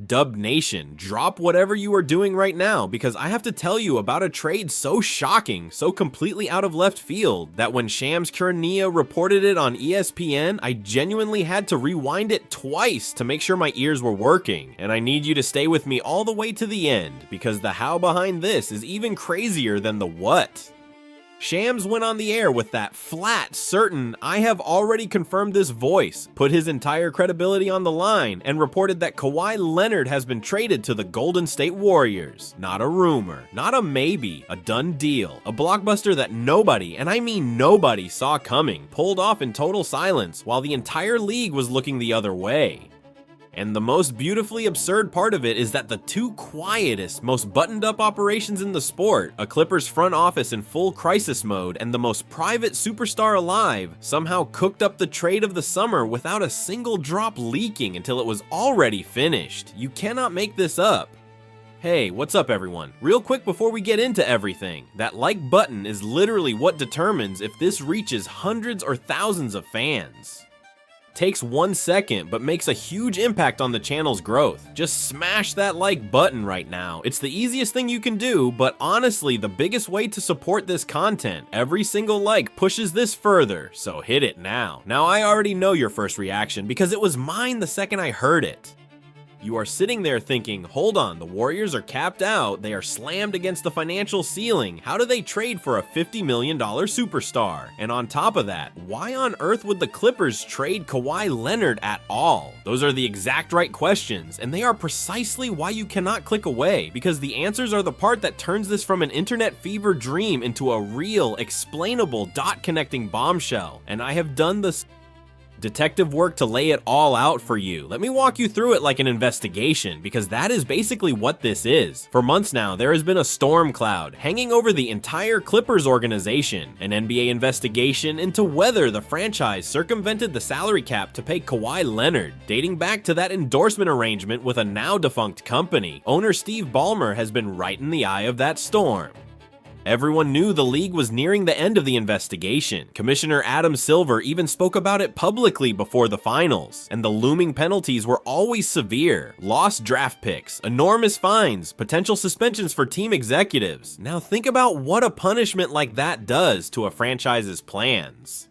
Dub Nation, drop whatever you are doing right now, because I have to tell you about a trade so shocking, so completely out of left field, that when Shams Charania reported it on ESPN, I genuinely had to rewind it twice to make sure my ears were working. And I need you to stay with me all the way to the end, because the how behind this is even crazier than the what. Shams went on the air with that flat, certain, I have already confirmed this voice, put his entire credibility on the line, and reported that Kawhi Leonard has been traded to the Golden State Warriors. Not a rumor, not a maybe, a done deal. A blockbuster that nobody, and I mean nobody, saw coming, pulled off in total silence, while the entire league was looking the other way. And the most beautifully absurd part of it is that the two quietest, most buttoned up operations in the sport, a Clippers front office in full crisis mode and the most private superstar alive, somehow cooked up the trade of the summer without a single drop leaking until it was already finished. You cannot make this up. Hey, what's up everyone? Real quick before we get into everything, that like button is literally what determines if this reaches hundreds or thousands of fans. Takes 1 second, but makes a huge impact on the channel's growth. Just smash that like button right now. It's the easiest thing you can do, but honestly, the biggest way to support this content. Every single like pushes this further, so hit it now. Now, I already know your first reaction because it was mine the second I heard it. You are sitting there thinking, hold on, the Warriors are capped out, they are slammed against the financial ceiling, how do they trade for a $50 million superstar? And on top of that, why on earth would the Clippers trade Kawhi Leonard at all? Those are the exact right questions, and they are precisely why you cannot click away, because the answers are the part that turns this from an internet fever dream into a real, explainable, dot-connecting bombshell. And I have done this detective work to lay it all out for you. Let me walk you through it like an investigation, because that is basically what this is. For months now, there has been a storm cloud hanging over the entire Clippers organization, an NBA investigation into whether the franchise circumvented the salary cap to pay Kawhi Leonard, dating back to that endorsement arrangement with a now defunct company. Owner Steve Ballmer has been right in the eye of that storm. Everyone knew the league was nearing the end of the investigation. Commissioner Adam Silver even spoke about it publicly before the finals, and the looming penalties were always severe. Lost draft picks, enormous fines, potential suspensions for team executives. Now think about what a punishment like that does to a franchise's plans.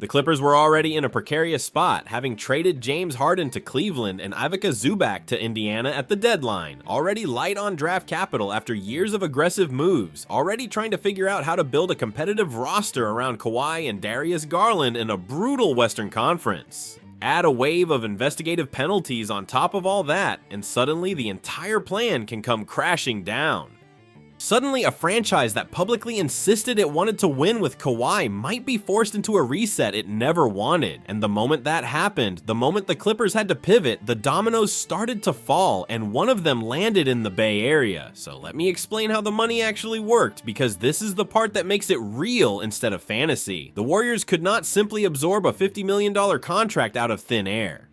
The Clippers were already in a precarious spot, having traded James Harden to Cleveland and Ivica Zubac to Indiana at the deadline, already light on draft capital after years of aggressive moves, already trying to figure out how to build a competitive roster around Kawhi and Darius Garland in a brutal Western Conference. Add a wave of investigative penalties on top of all that, and suddenly the entire plan can come crashing down. Suddenly, a franchise that publicly insisted it wanted to win with Kawhi might be forced into a reset it never wanted. And the moment that happened, the moment the Clippers had to pivot, the dominoes started to fall, and one of them landed in the Bay Area. So let me explain how the money actually worked, because this is the part that makes it real instead of fantasy. The Warriors could not simply absorb a $50 million contract out of thin air.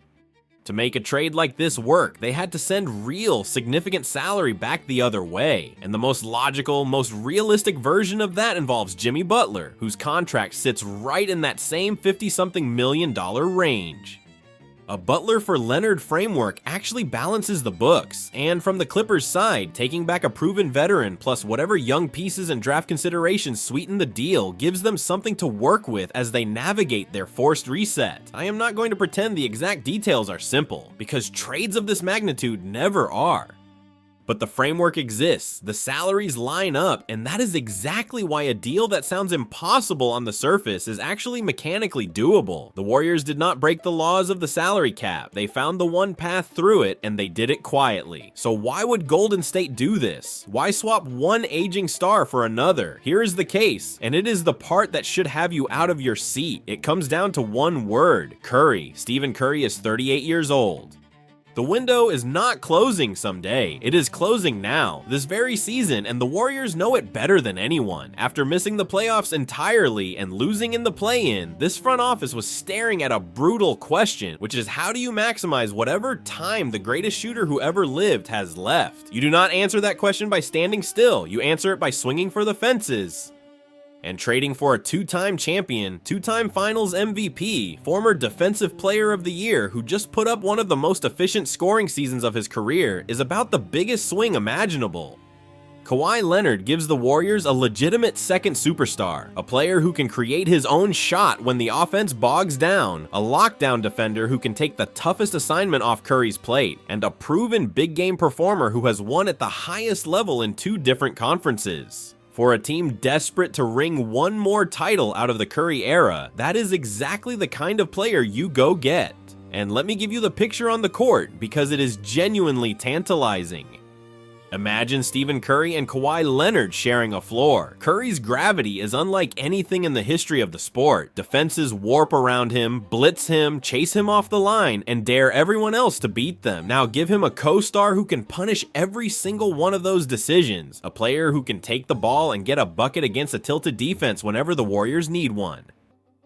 To make a trade like this work, they had to send real, significant salary back the other way. And the most logical, most realistic version of that involves Jimmy Butler, whose contract sits right in that same $50-something million range. A Butler for Leonard framework actually balances the books, and from the Clippers' side, taking back a proven veteran plus whatever young pieces and draft considerations sweeten the deal gives them something to work with as they navigate their forced reset. I am not going to pretend the exact details are simple, because trades of this magnitude never are. But the framework exists, the salaries line up, and that is exactly why a deal that sounds impossible on the surface is actually mechanically doable. The Warriors did not break the laws of the salary cap. They found the one path through it, and they did it quietly. So why would Golden State do this? Why swap one aging star for another? Here is the case, and it is the part that should have you out of your seat. It comes down to one word: Curry. Stephen Curry is 38 years old. The window is not closing someday, it is closing now, this very season, and the Warriors know it better than anyone. After missing the playoffs entirely and losing in the play-in, this front office was staring at a brutal question, which is how do you maximize whatever time the greatest shooter who ever lived has left? You do not answer that question by standing still, you answer it by swinging for the fences. and trading for a 2-time champion, 2-time finals MVP, former defensive player of the year who just put up one of the most efficient scoring seasons of his career is about the biggest swing imaginable. Kawhi Leonard gives the Warriors a legitimate second superstar, a player who can create his own shot when the offense bogs down, a lockdown defender who can take the toughest assignment off Curry's plate, and a proven big game performer who has won at the highest level in 2 different conferences. For a team desperate to wring one more title out of the Curry era, that is exactly the kind of player you go get. And let me give you the picture on the court because it is genuinely tantalizing. Imagine Stephen Curry and Kawhi Leonard sharing a floor. Curry's gravity is unlike anything in the history of the sport. Defenses warp around him, blitz him, chase him off the line, and dare everyone else to beat them. Now give him a co-star who can punish every single one of those decisions. A player who can take the ball and get a bucket against a tilted defense whenever the Warriors need one.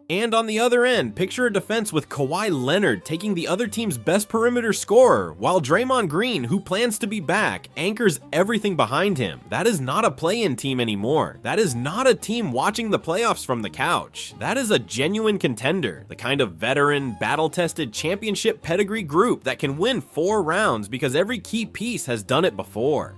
And on the other end, picture a defense with Kawhi Leonard taking the other team's best perimeter scorer, while Draymond Green, who plans to be back, anchors everything behind him. That is not a play-in team anymore. That is not a team watching the playoffs from the couch. That is a genuine contender, the kind of veteran, battle-tested championship pedigree group that can win 4 rounds because every key piece has done it before.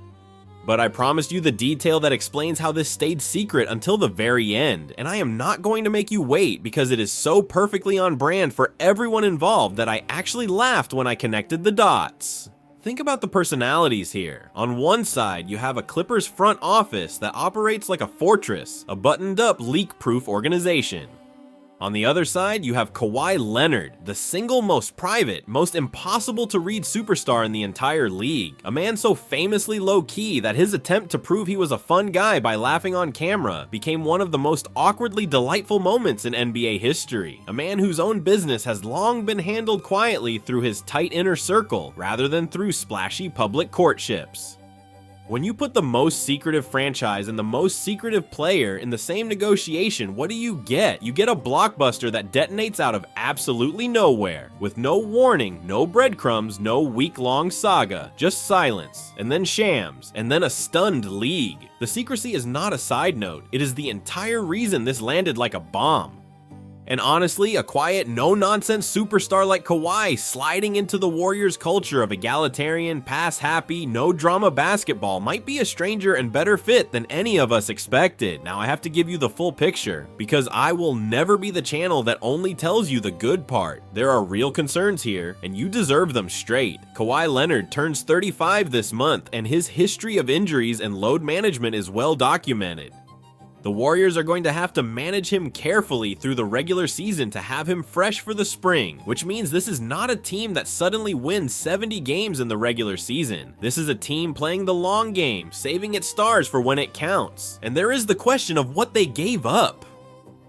But I promised you the detail that explains how this stayed secret until the very end, and I am not going to make you wait because it is so perfectly on brand for everyone involved that I actually laughed when I connected the dots. Think about the personalities here. On one side, you have a Clippers front office that operates like a fortress, a buttoned-up, leak-proof organization. On the other side, you have Kawhi Leonard, the single most private, most impossible to read superstar in the entire league. A man so famously low-key that his attempt to prove he was a fun guy by laughing on camera became one of the most awkwardly delightful moments in NBA history. A man whose own business has long been handled quietly through his tight inner circle, rather than through splashy public courtships. When you put the most secretive franchise and the most secretive player in the same negotiation, what do you get? You get a blockbuster that detonates out of absolutely nowhere, with no warning, no breadcrumbs, no week-long saga, just silence, and then shams, and then a stunned league. The secrecy is not a side note, it is the entire reason this landed like a bomb. And honestly, a quiet, no-nonsense superstar like Kawhi sliding into the Warriors' culture of egalitarian, pass-happy, no-drama basketball might be a stranger and better fit than any of us expected. Now I have to give you the full picture, because I will never be the channel that only tells you the good part. There are real concerns here, and you deserve them straight. Kawhi Leonard turns 35 this month, and his history of injuries and load management is well documented. The Warriors are going to have to manage him carefully through the regular season to have him fresh for the spring, which means this is not a team that suddenly wins 70 games in the regular season. This is a team playing the long game, saving its stars for when it counts. And there is the question of what they gave up.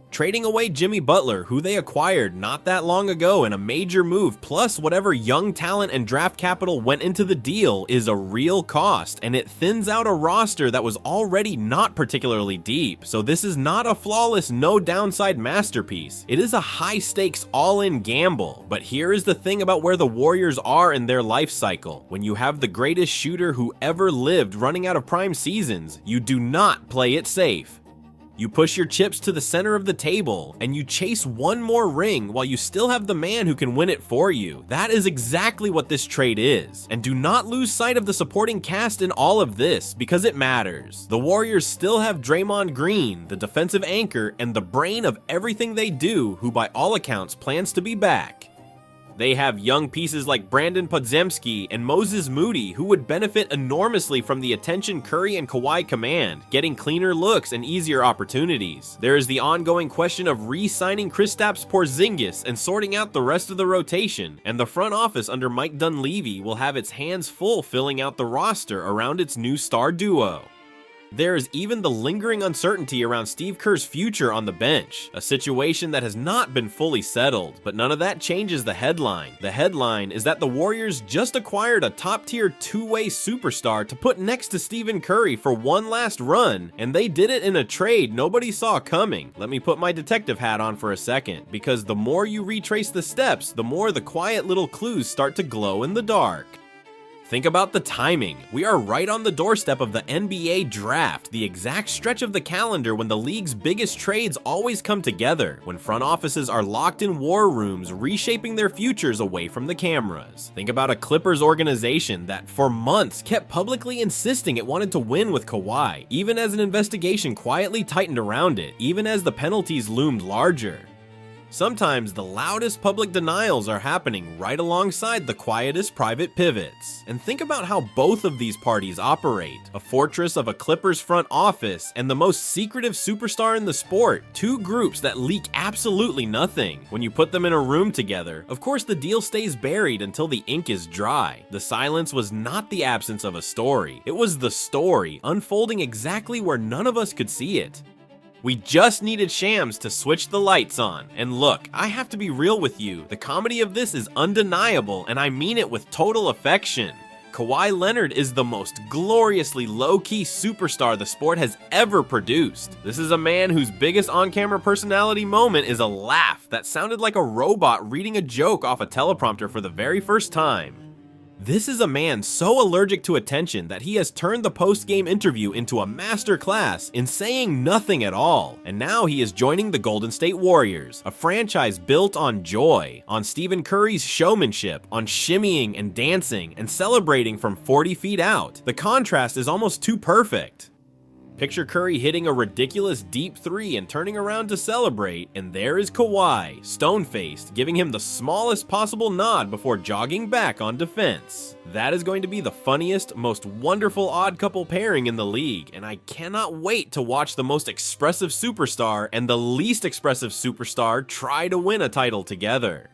Trading away Jimmy Butler, who they acquired not that long ago in a major move, plus whatever young talent and draft capital went into the deal, is a real cost, and it thins out a roster that was already not particularly deep. So this is not a flawless, no downside masterpiece. It is a high-stakes, all-in gamble. But here is the thing about where the Warriors are in their life cycle. When you have the greatest shooter who ever lived running out of prime seasons, you do not play it safe. You push your chips to the center of the table, and you chase one more ring while you still have the man who can win it for you. That is exactly what this trade is. And do not lose sight of the supporting cast in all of this, because it matters. The Warriors still have Draymond Green, the defensive anchor, and the brain of everything they do, who by all accounts plans to be back. They have young pieces like Brandon Podziemski and Moses Moody who would benefit enormously from the attention Curry and Kawhi command, getting cleaner looks and easier opportunities. There is the ongoing question of re-signing Kristaps Porzingis and sorting out the rest of the rotation, and the front office under Mike Dunleavy will have its hands full filling out the roster around its new star duo. There is even the lingering uncertainty around Steve Kerr's future on the bench, a situation that has not been fully settled, but none of that changes the headline. The headline is that the Warriors just acquired a top-tier two-way superstar to put next to Stephen Curry for one last run, and they did it in a trade nobody saw coming. Let me put my detective hat on for a second, because the more you retrace the steps, the more the quiet little clues start to glow in the dark. Think about the timing. We are right on the doorstep of the NBA draft, the exact stretch of the calendar when the league's biggest trades always come together, when front offices are locked in war rooms reshaping their futures away from the cameras. Think about a Clippers organization that for months kept publicly insisting it wanted to win with Kawhi, even as an investigation quietly tightened around it, even as the penalties loomed larger. Sometimes the loudest public denials are happening right alongside the quietest private pivots. And think about how both of these parties operate. A fortress of a Clippers front office and the most secretive superstar in the sport. Two groups that leak absolutely nothing. When you put them in a room together, of course the deal stays buried until the ink is dry. The silence was not the absence of a story. It was the story, unfolding exactly where none of us could see it. We just needed Shams to switch the lights on. And look, I have to be real with you, the comedy of this is undeniable, and I mean it with total affection. Kawhi Leonard is the most gloriously low-key superstar the sport has ever produced. This is a man whose biggest on-camera personality moment is a laugh that sounded like a robot reading a joke off a teleprompter for the very first time. This is a man so allergic to attention that he has turned the post-game interview into a masterclass in saying nothing at all. And now he is joining the Golden State Warriors, a franchise built on joy, on Stephen Curry's showmanship, on shimmying and dancing and celebrating from 40 feet out. The contrast is almost too perfect. Picture Curry hitting a ridiculous deep three and turning around to celebrate, and there is Kawhi, stone-faced, giving him the smallest possible nod before jogging back on defense. That is going to be the funniest, most wonderful odd couple pairing in the league, and I cannot wait to watch the most expressive superstar and the least expressive superstar try to win a title together.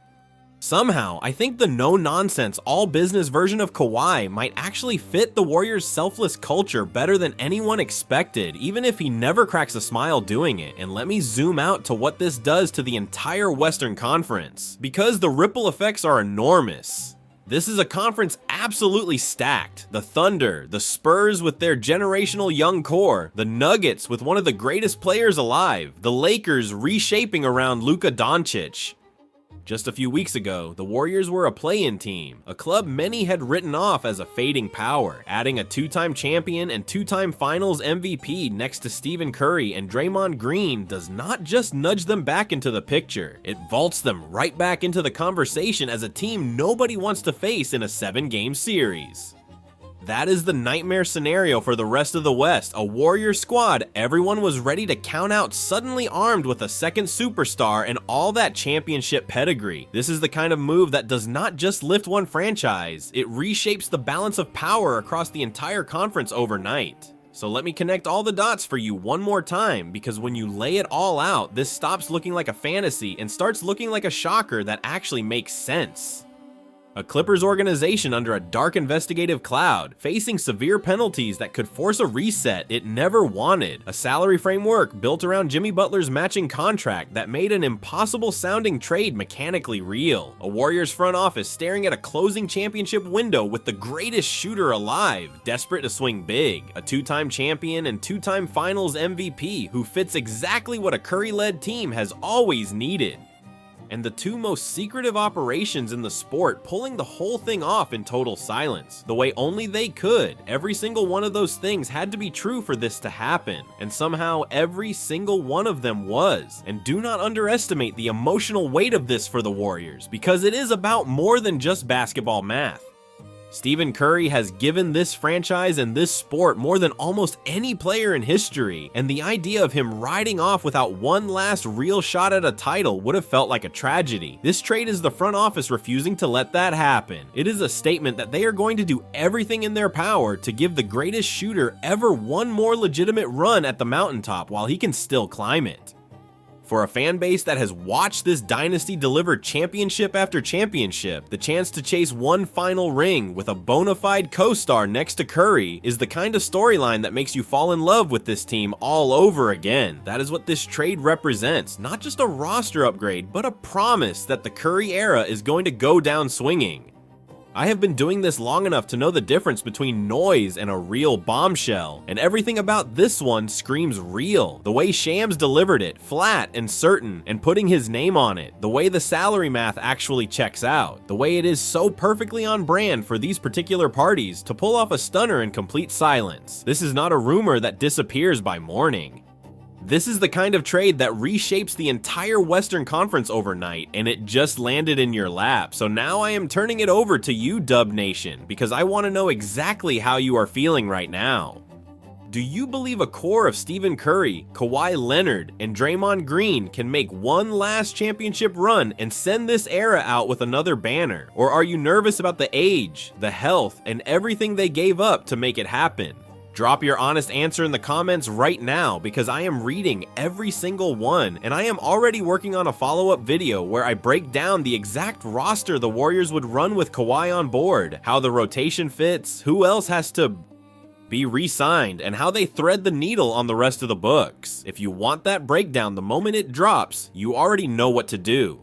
Somehow, I think the no-nonsense, all-business version of Kawhi might actually fit the Warriors' selfless culture better than anyone expected, even if he never cracks a smile doing it. And let me zoom out to what this does to the entire Western Conference, because the ripple effects are enormous. This is a conference absolutely stacked. The Thunder, the Spurs with their generational young core, the Nuggets with one of the greatest players alive, the Lakers reshaping around Luka Doncic. Just a few weeks ago, the Warriors were a play-in team, a club many had written off as a fading power. Adding a two-time champion and two-time finals MVP next to Stephen Curry and Draymond Green does not just nudge them back into the picture, it vaults them right back into the conversation as a team nobody wants to face in a 7-game series. That is the nightmare scenario for the rest of the West, a Warrior squad everyone was ready to count out, suddenly armed with a second superstar and all that championship pedigree. This is the kind of move that does not just lift one franchise, it reshapes the balance of power across the entire conference overnight. So let me connect all the dots for you one more time, because when you lay it all out, this stops looking like a fantasy and starts looking like a shocker that actually makes sense. A Clippers organization under a dark investigative cloud, facing severe penalties that could force a reset it never wanted. A salary framework built around Jimmy Butler's matching contract that made an impossible sounding trade mechanically real. A Warriors front office staring at a closing championship window with the greatest shooter alive, desperate to swing big. A two-time champion and two-time finals MVP who fits exactly what a Curry-led team has always needed. And the two most secretive operations in the sport pulling the whole thing off in total silence, the way only they could. Every single one of those things had to be true for this to happen, and somehow every single one of them was. And do not underestimate the emotional weight of this for the Warriors, because it is about more than just basketball math. Stephen Curry has given this franchise and this sport more than almost any player in history, and the idea of him riding off without one last real shot at a title would have felt like a tragedy. This trade is the front office refusing to let that happen. It is a statement that they are going to do everything in their power to give the greatest shooter ever one more legitimate run at the mountaintop while he can still climb it. For a fan base that has watched this dynasty deliver championship after championship, the chance to chase one final ring with a bona fide co-star next to Curry is the kind of storyline that makes you fall in love with this team all over again. That is what this trade represents, not just a roster upgrade, but a promise that the Curry era is going to go down swinging. I have been doing this long enough to know the difference between noise and a real bombshell, and everything about this one screams real. The way Shams delivered it, flat and certain, and putting his name on it. The way the salary math actually checks out. The way it is so perfectly on brand for these particular parties to pull off a stunner in complete silence. This is not a rumor that disappears by morning. This is the kind of trade that reshapes the entire Western Conference overnight, and it just landed in your lap. So now I am turning it over to you, Dub Nation, because I want to know exactly how you are feeling right now. Do you believe a core of Stephen Curry, Kawhi Leonard, and Draymond Green can make one last championship run and send this era out with another banner? Or are you nervous about the age, the health, and everything they gave up to make it happen? Drop your honest answer in the comments right now, because I am reading every single one, and I am already working on a follow-up video where I break down the exact roster the Warriors would run with Kawhi on board, how the rotation fits, who else has to be re-signed, and how they thread the needle on the rest of the books. If you want that breakdown the moment it drops, you already know what to do.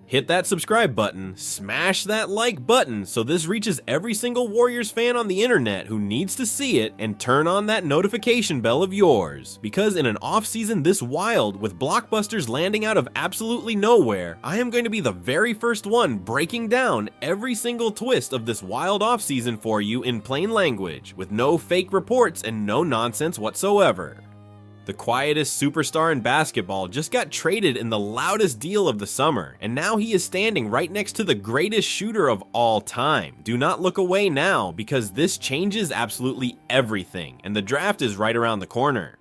Hit that subscribe button, smash that like button so this reaches every single Warriors fan on the internet who needs to see it, and turn on that notification bell of yours. Because in an offseason this wild, with blockbusters landing out of absolutely nowhere, I am going to be the very first one breaking down every single twist of this wild offseason for you in plain language, with no fake reports and no nonsense whatsoever. The quietest superstar in basketball just got traded in the loudest deal of the summer, and now he is standing right next to the greatest shooter of all time. Do not look away now, because this changes absolutely everything, and the draft is right around the corner.